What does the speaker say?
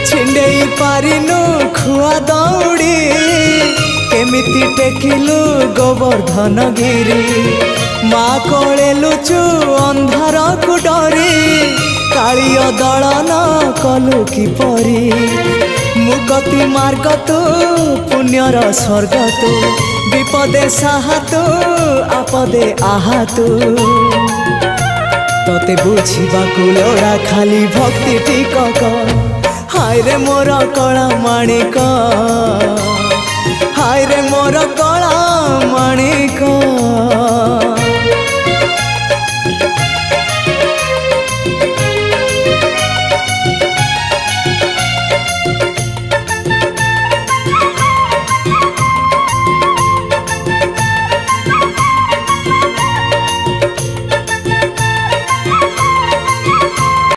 छिंडेई पारिनु खुआ दौड़ी केमिति टेकिलु गोवर्धन गिरी माँ कोले लुचु अंधार को डरी कालिय दलन कलु किपरी मुगति मार्ग तू पुण्यर स्वर्ग तू विपदे साहा तू आपदे आहा तू तोते बुझीबा लोड़ा खाली भक्ति टिकक हाय रे मोर कला माणिक हाय रे मोर कला माणिक।